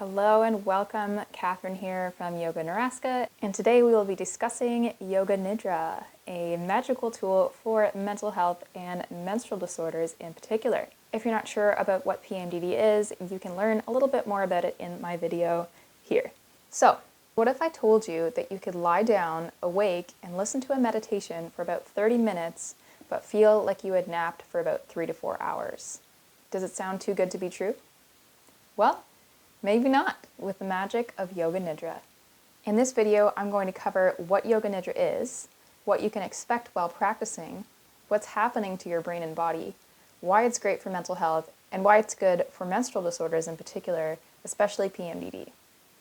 Hello and welcome, Catherine here from Yoga Nidra, and today we will be discussing Yoga Nidra, a magical tool for mental health and menstrual disorders in particular. If you're not sure about what PMDD is, you can learn a little bit more about it in my video here. So, what if I told you that you could lie down, awake, and listen to a meditation for about 30 minutes, but feel like you had napped for about 3 to 4 hours? Does it sound too good to be true? Well, maybe not, with the magic of Yoga Nidra. In this video, I'm going to cover what Yoga Nidra is, what you can expect while practicing, what's happening to your brain and body, why it's great for mental health, and why it's good for menstrual disorders in particular, especially PMDD.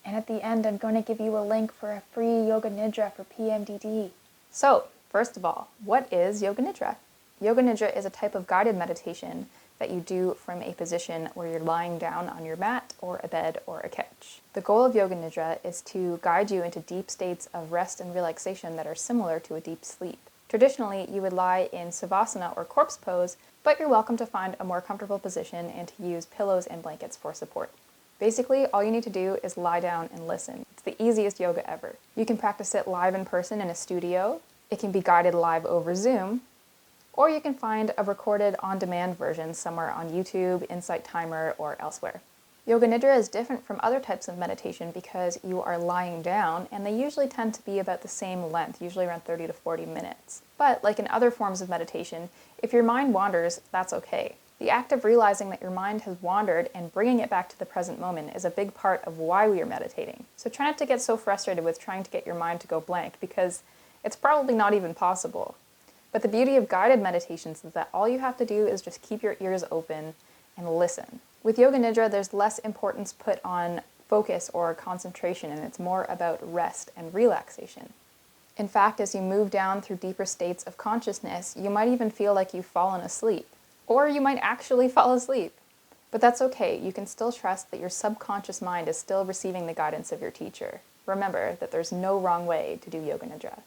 And at the end, I'm going to give you a link for a free Yoga Nidra for PMDD. So, first of all, what is Yoga Nidra? Yoga Nidra is a type of guided meditation that you do from a position where you're lying down on your mat or a bed or a couch. The goal of Yoga Nidra is to guide you into deep states of rest and relaxation that are similar to a deep sleep. Traditionally, you would lie in Savasana or corpse pose, but you're welcome to find a more comfortable position and to use pillows and blankets for support. Basically, all you need to do is lie down and listen. It's the easiest yoga ever. You can practice it live in person in a studio. It can be guided live over Zoom, or you can find a recorded on-demand version somewhere on YouTube, Insight Timer, or elsewhere. Yoga Nidra is different from other types of meditation because you are lying down, and they usually tend to be about the same length, usually around 30 to 40 minutes. But like in other forms of meditation, if your mind wanders, that's okay. The act of realizing that your mind has wandered and bringing it back to the present moment is a big part of why we are meditating. So try not to get so frustrated with trying to get your mind to go blank, because it's probably not even possible. But the beauty of guided meditations is that all you have to do is just keep your ears open and listen. With Yoga Nidra, there's less importance put on focus or concentration, and it's more about rest and relaxation. In fact, as you move down through deeper states of consciousness, you might even feel like you've fallen asleep. Or you might actually fall asleep. But that's okay. You can still trust that your subconscious mind is still receiving the guidance of your teacher. Remember that there's no wrong way to do Yoga Nidra.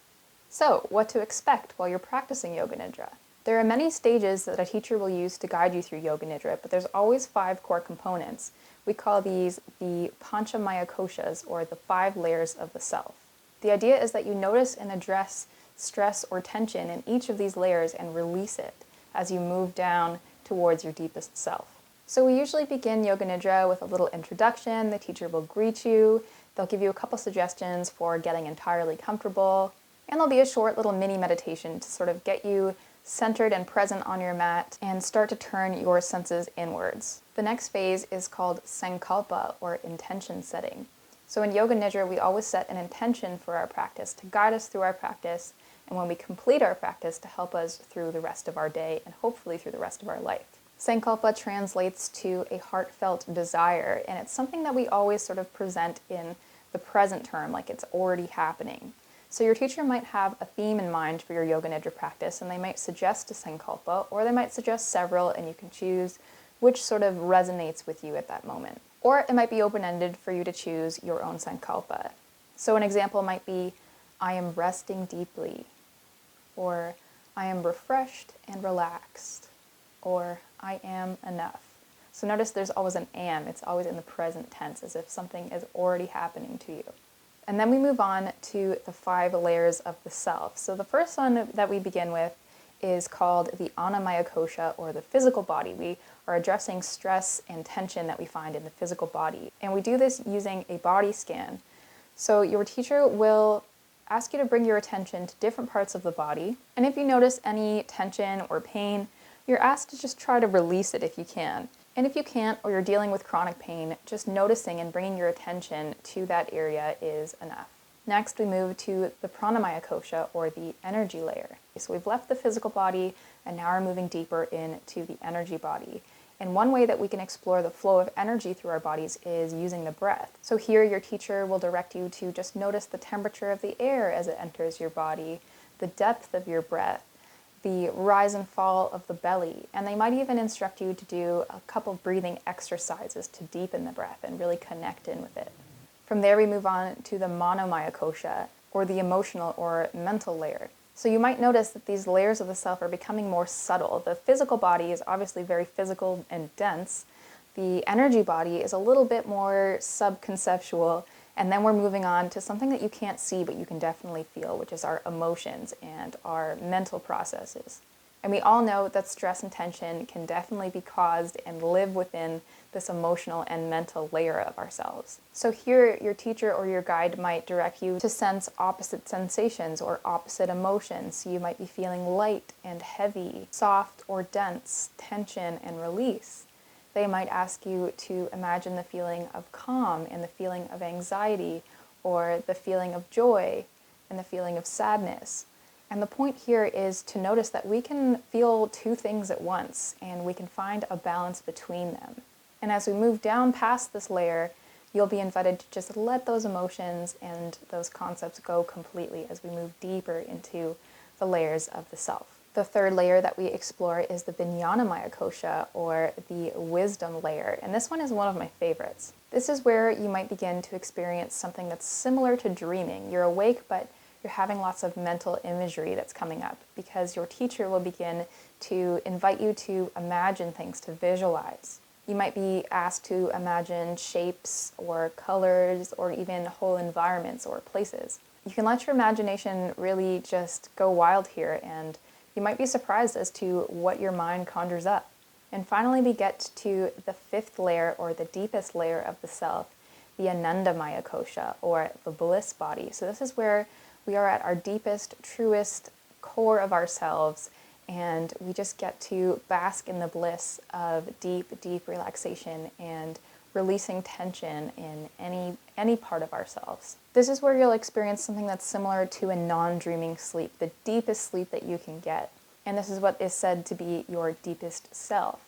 So, what to expect while you're practicing Yoga Nidra? There are many stages that a teacher will use to guide you through Yoga Nidra, but there's always 5 core components. We call these the Panchamaya Koshas, or the 5 layers of the self. The idea is that you notice and address stress or tension in each of these layers and release it as you move down towards your deepest self. So we usually begin Yoga Nidra with a little introduction. The teacher will greet you. They'll give you a couple suggestions for getting entirely comfortable. And there'll be a short little mini meditation to sort of get you centered and present on your mat and start to turn your senses inwards. The next phase is called Sankalpa, or intention setting. So in Yoga Nidra, we always set an intention for our practice to guide us through our practice, and when we complete our practice, to help us through the rest of our day and hopefully through the rest of our life. Sankalpa translates to a heartfelt desire, and it's something that we always sort of present in the present term, like it's already happening. So your teacher might have a theme in mind for your Yoga Nidra practice, and they might suggest a Sankalpa, or they might suggest several, and you can choose which sort of resonates with you at that moment. Or it might be open-ended for you to choose your own Sankalpa. So an example might be, I am resting deeply, or I am refreshed and relaxed, or I am enough. So notice there's always an am, it's always in the present tense, as if something is already happening to you. And then we move on to the 5 layers of the self. So the first one that we begin with is called the Annamaya Kosha, or the physical body. We are addressing stress and tension that we find in the physical body. And we do this using a body scan. So your teacher will ask you to bring your attention to different parts of the body. And if you notice any tension or pain, you're asked to just try to release it if you can. And if you can't, or you're dealing with chronic pain, just noticing and bringing your attention to that area is enough. Next, we move to the Pranamaya Kosha, or the energy layer. So we've left the physical body, and now we're moving deeper into the energy body. And one way that we can explore the flow of energy through our bodies is using the breath. So here your teacher will direct you to just notice the temperature of the air as it enters your body, the depth of your breath, the rise and fall of the belly, and they might even instruct you to do a couple breathing exercises to deepen the breath and really connect in with it. From there we move on to the Manomaya Kosha, or the emotional or mental layer. So you might notice that these layers of the self are becoming more subtle. The physical body is obviously very physical and dense, The energy body is a little bit more subconceptual, and then we're moving on to something that you can't see but you can definitely feel, which is our emotions and our mental processes. And we all know that stress and tension can definitely be caused and live within this emotional and mental layer of ourselves. So here, your teacher or your guide might direct you to sense opposite sensations or opposite emotions. So you might be feeling light and heavy, soft or dense, tension and release. They might ask you to imagine the feeling of calm and the feeling of anxiety, or the feeling of joy and the feeling of sadness. And the point here is to notice that we can feel two things at once, and we can find a balance between them. And as we move down past this layer, you'll be invited to just let those emotions and those concepts go completely as we move deeper into the layers of the self. The third layer that we explore is the Vijnana Maya Kosha, or the wisdom layer, and this one is one of my favorites. This is where you might begin to experience something that's similar to dreaming. You're awake, but you're having lots of mental imagery that's coming up, because your teacher will begin to invite you to imagine things, to visualize. You might be asked to imagine shapes or colors or even whole environments or places. You can let your imagination really just go wild here, and you might be surprised as to what your mind conjures up. And finally, we get to the fifth layer, or the deepest layer of the self, the Anandamaya Kosha, or the bliss body. So this is where we are at our deepest, truest core of ourselves, and we just get to bask in the bliss of deep, deep relaxation and releasing tension in any part of ourselves. This is where you'll experience something that's similar to a non-dreaming sleep, the deepest sleep that you can get. And this is what is said to be your deepest self.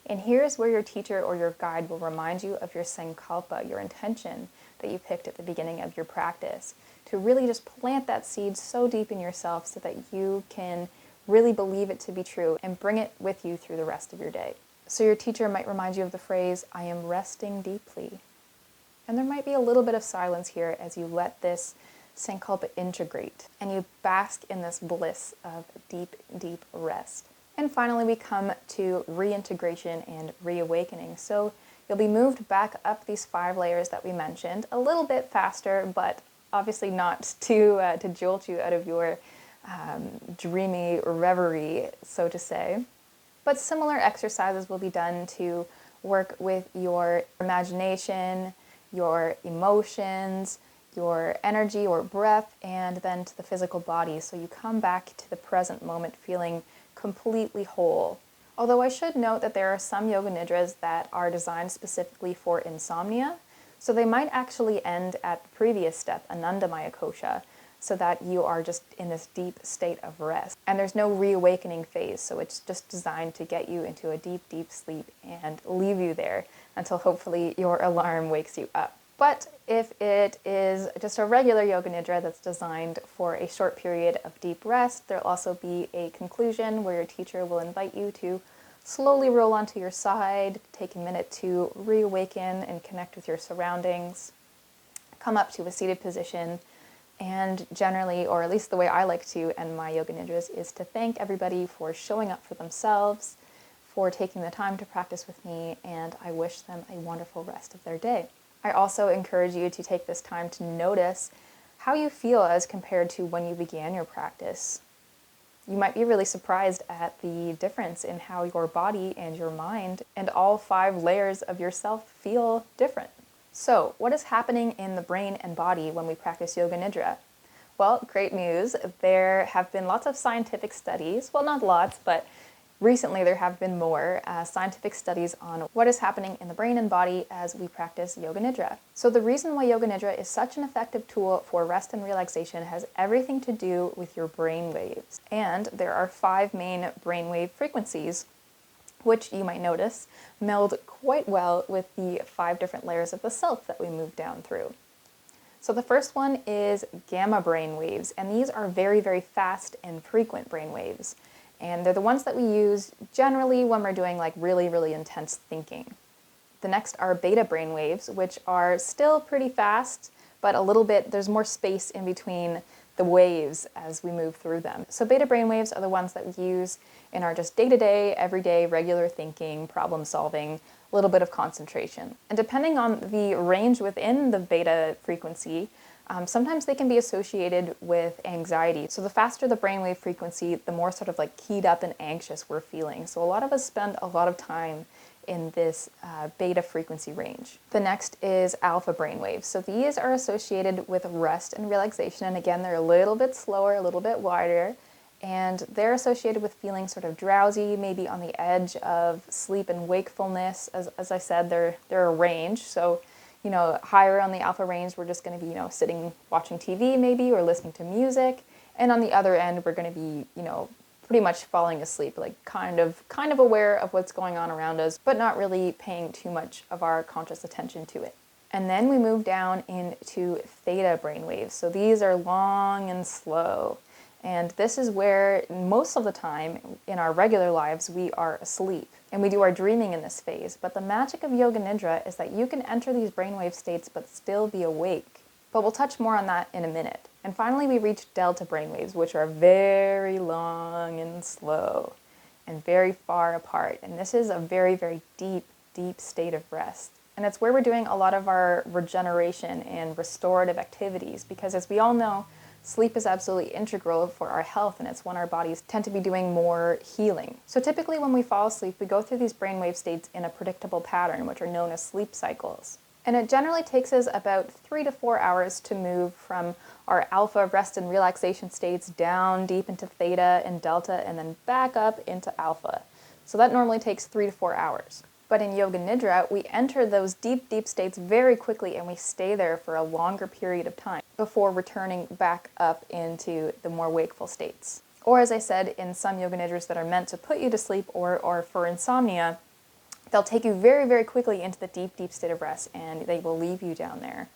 And here's where your teacher or your guide will remind you of your sankalpa, your intention that you picked at the beginning of your practice, to really just plant that seed so deep in yourself so that you can really believe it to be true and bring it with you through the rest of your day. So your teacher might remind you of the phrase, "I am resting deeply." And there might be a little bit of silence here as you let this sankalpa integrate and you bask in this bliss of deep, deep rest. And finally, we come to reintegration and reawakening. So you'll be moved back up these 5 layers that we mentioned, a little bit faster, but obviously not to jolt you out of your dreamy reverie, so to say. But similar exercises will be done to work with your imagination, your emotions, your energy or breath, and then to the physical body. So you come back to the present moment feeling completely whole. Although I should note that there are some yoga nidras that are designed specifically for insomnia, so they might actually end at the previous step, Anandamaya Kosha, so that you are just in this deep state of rest. And there's no reawakening phase, so it's just designed to get you into a deep, deep sleep and leave you there until hopefully your alarm wakes you up. But if it is just a regular yoga nidra that's designed for a short period of deep rest, there'll also be a conclusion where your teacher will invite you to slowly roll onto your side, take a minute to reawaken and connect with your surroundings, come up to a seated position, and generally, or at least the way I like to end my yoga nidras, is to thank everybody for showing up for themselves, for taking the time to practice with me, and I wish them a wonderful rest of their day. I also encourage you to take this time to notice how you feel as compared to when you began your practice. You might be really surprised at the difference in how your body and your mind and all 5 layers of yourself feel different. So, what is happening in the brain and body when we practice Yoga Nidra? Well, great news. There have been lots of scientific studies, well, not lots, but recently there have been more scientific studies on what is happening in the brain and body as we practice Yoga Nidra. So the reason why Yoga Nidra is such an effective tool for rest and relaxation has everything to do with your brain waves. And there are 5 main brainwave frequencies, which you might notice meld quite well with the 5 different layers of the self that we move down through. So the first one is gamma brain waves, and these are very, very fast and frequent brain waves. And they're the ones that we use generally when we're doing like really, really intense thinking. The next are beta brain waves, which are still pretty fast, but a little bit, there's more space in between the waves as we move through them. So beta brain waves are the ones that we use in our just day-to-day, everyday, regular thinking, problem solving, a little bit of concentration. And depending on the range within the beta frequency, sometimes they can be associated with anxiety. So the faster the brainwave frequency, the more sort of like keyed up and anxious we're feeling. So a lot of us spend a lot of time in this beta frequency range. The next is alpha brainwaves. So these are associated with rest and relaxation. And again, they're a little bit slower, a little bit wider. And they're associated with feeling sort of drowsy, maybe on the edge of sleep and wakefulness. As I said, they're a range. So, higher on the alpha range, we're just going to be, sitting, watching TV maybe, or listening to music. And on the other end, we're going to be, pretty much falling asleep, like kind of aware of what's going on around us, but not really paying too much of our conscious attention to it. And then we move down into theta brainwaves. So these are long and slow. And this is where most of the time in our regular lives we are asleep and we do our dreaming in this phase. But the magic of Yoga Nidra is that you can enter these brainwave states but still be awake. But we'll touch more on that in a minute. And finally we reach delta brainwaves, which are very long and slow and very far apart. And this is a very, very deep, deep state of rest. And it's where we're doing a lot of our regeneration and restorative activities, because as we all know, sleep is absolutely integral for our health, and it's when our bodies tend to be doing more healing. So typically when we fall asleep, we go through these brainwave states in a predictable pattern, which are known as sleep cycles. And it generally takes us about 3 to 4 hours to move from our alpha rest and relaxation states down deep into theta and delta, and then back up into alpha. So that normally takes 3 to 4 hours. But in Yoga Nidra, we enter those deep, deep states very quickly, and we stay there for a longer period of time before returning back up into the more wakeful states. Or as I said, in some Yoga Nidras that are meant to put you to sleep or for insomnia, they'll take you very, very quickly into the deep, deep state of rest, and they will leave you down there,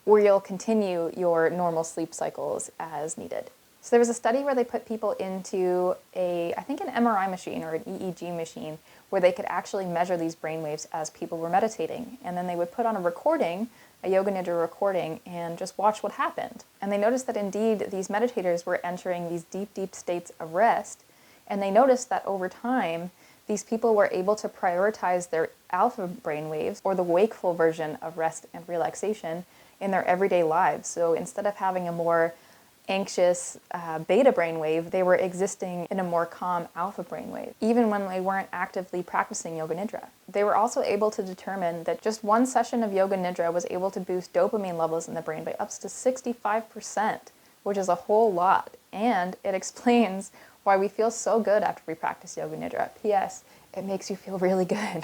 or you'll continue your normal sleep cycles as needed. So there was a study where they put people into I think an MRI machine or an EEG machine, where they could actually measure these brainwaves as people were meditating. And then they would put on a recording, a Yoga Nidra recording, and just watch what happened. And they noticed that indeed these meditators were entering these deep, deep states of rest. And they noticed that over time, these people were able to prioritize their alpha brainwaves, or the wakeful version of rest and relaxation, in their everyday lives. So instead of having a more anxious beta brainwave, they were existing in a more calm alpha brainwave, even when they weren't actively practicing Yoga Nidra. They were also able to determine that just one session of Yoga Nidra was able to boost dopamine levels in the brain by up to 65%, which is a whole lot. And it explains why we feel so good after we practice Yoga Nidra. P.S. It makes you feel really good.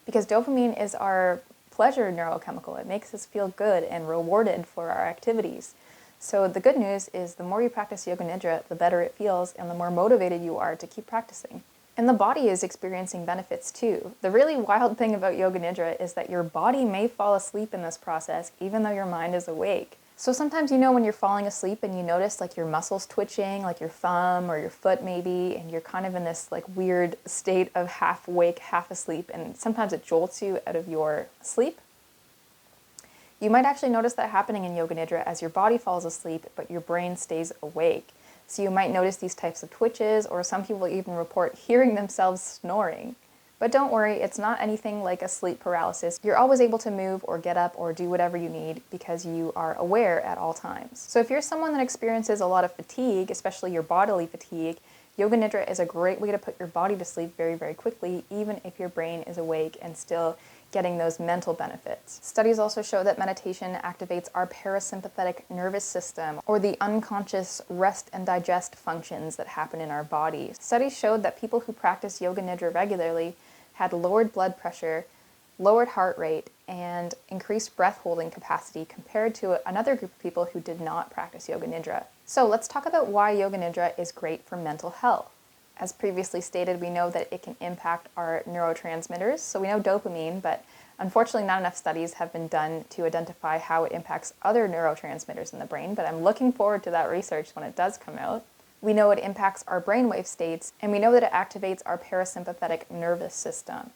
Because dopamine is our pleasure neurochemical. It makes us feel good and rewarded for our activities. So the good news is the more you practice Yoga Nidra, the better it feels and the more motivated you are to keep practicing. And the body is experiencing benefits too. The really wild thing about Yoga Nidra is that your body may fall asleep in this process even though your mind is awake. So sometimes when you're falling asleep and you notice like your muscles twitching, like your thumb or your foot maybe, and you're kind of in this like weird state of half awake, half asleep, and sometimes it jolts you out of your sleep. You might actually notice that happening in Yoga Nidra as your body falls asleep, but your brain stays awake. So you might notice these types of twitches, or some people even report hearing themselves snoring. But don't worry, it's not anything like a sleep paralysis. You're always able to move or get up or do whatever you need because you are aware at all times. So if you're someone that experiences a lot of fatigue, especially your bodily fatigue, Yoga Nidra is a great way to put your body to sleep very, very quickly, even if your brain is awake and still getting those mental benefits. Studies also show that meditation activates our parasympathetic nervous system, or the unconscious rest and digest functions that happen in our body. Studies showed that people who practice Yoga Nidra regularly had lowered blood pressure, lowered heart rate, and increased breath holding capacity compared to another group of people who did not practice Yoga Nidra. So let's talk about why Yoga Nidra is great for mental health. As previously stated, we know that it can impact our neurotransmitters. So we know dopamine, but unfortunately not enough studies have been done to identify how it impacts other neurotransmitters in the brain, but I'm looking forward to that research when it does come out. We know it impacts our brainwave states, and we know that it activates our parasympathetic nervous system.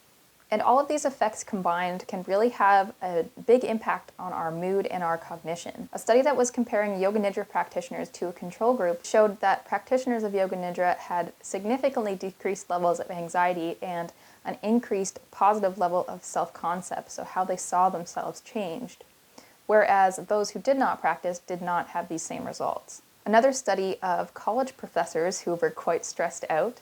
And all of these effects combined can really have a big impact on our mood and our cognition. A study that was comparing Yoga Nidra practitioners to a control group showed that practitioners of Yoga Nidra had significantly decreased levels of anxiety and an increased positive level of self-concept, so how they saw themselves changed, whereas those who did not practice did not have these same results. Another study of college professors who were quite stressed out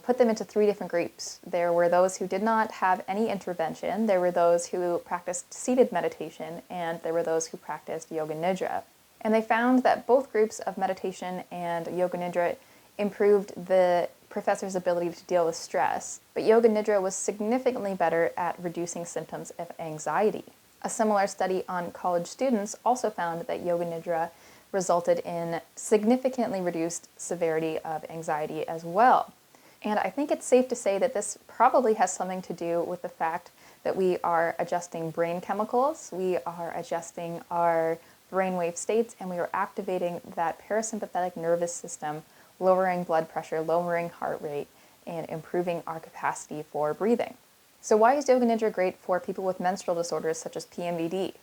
put them into 3 different groups. There were those who did not have any intervention, there were those who practiced seated meditation, and there were those who practiced Yoga Nidra. And they found that both groups of meditation and Yoga Nidra improved the professor's ability to deal with stress, but Yoga Nidra was significantly better at reducing symptoms of anxiety. A similar study on college students also found that Yoga Nidra resulted in significantly reduced severity of anxiety as well. And I think it's safe to say that this probably has something to do with the fact that we are adjusting brain chemicals, we are adjusting our brainwave states, and we are activating that parasympathetic nervous system, lowering blood pressure, lowering heart rate, and improving our capacity for breathing. So why is Yoga Nidra great for people with menstrual disorders such as PMDD?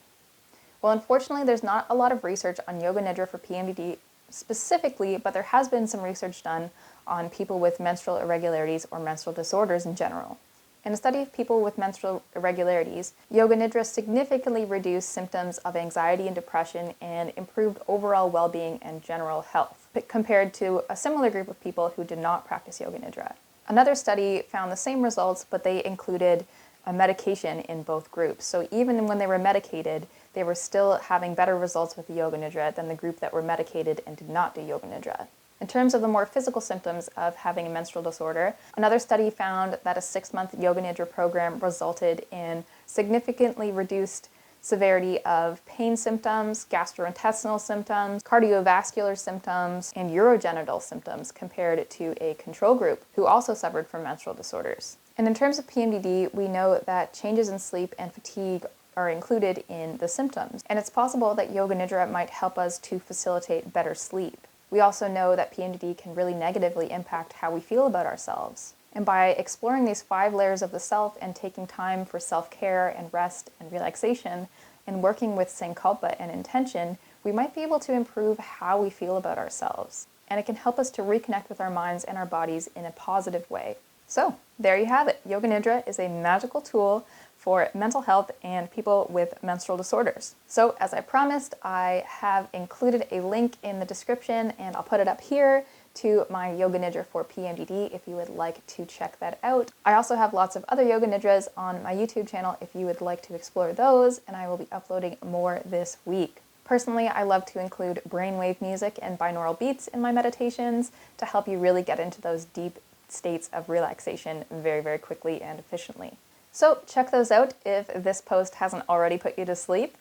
Well, unfortunately, there's not a lot of research on Yoga Nidra for PMDD specifically, but there has been some research done on people with menstrual irregularities or menstrual disorders in general. In a study of people with menstrual irregularities, Yoga Nidra significantly reduced symptoms of anxiety and depression and improved overall well-being and general health, compared to a similar group of people who did not practice Yoga Nidra. Another study found the same results, but they included a medication in both groups. So even when they were medicated, they were still having better results with the Yoga Nidra than the group that were medicated and did not do Yoga Nidra. In terms of the more physical symptoms of having a menstrual disorder, another study found that a 6-month Yoga Nidra program resulted in significantly reduced severity of pain symptoms, gastrointestinal symptoms, cardiovascular symptoms, and urogenital symptoms compared to a control group who also suffered from menstrual disorders. And in terms of PMDD, we know that changes in sleep and fatigue are included in the symptoms, and it's possible that Yoga Nidra might help us to facilitate better sleep. We also know that PMDD can really negatively impact how we feel about ourselves. And by exploring these 5 layers of the self and taking time for self-care and rest and relaxation and working with sankalpa and intention, we might be able to improve how we feel about ourselves. And it can help us to reconnect with our minds and our bodies in a positive way. So, there you have it. Yoga Nidra is a magical tool for mental health and people with menstrual disorders. So, as I promised, I have included a link in the description, and I'll put it up here, to my Yoga Nidra for PMDD if you would like to check that out. I also have lots of other Yoga Nidras on my YouTube channel if you would like to explore those, and I will be uploading more this week. Personally, I love to include brainwave music and binaural beats in my meditations to help you really get into those deep states of relaxation very, very quickly and efficiently. So check those out if this post hasn't already put you to sleep.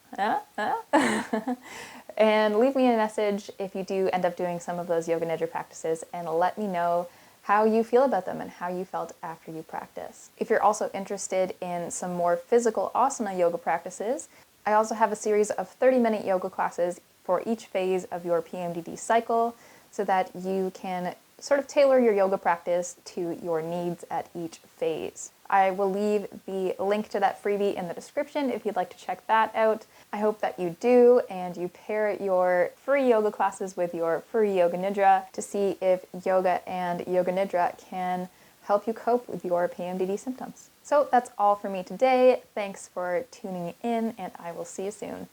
And leave me a message if you do end up doing some of those Yoga Nidra practices, and let me know how you feel about them and how you felt after you practice. If you're also interested in some more physical asana yoga practices, I also have a series of 30-minute yoga classes for each phase of your PMDD cycle so that you can sort of tailor your yoga practice to your needs at each phase. I will leave the link to that freebie in the description if you'd like to check that out. I hope that you do, and you pair your free yoga classes with your free Yoga Nidra to see if yoga and Yoga Nidra can help you cope with your PMDD symptoms. So that's all for me today. Thanks for tuning in, and I will see you soon.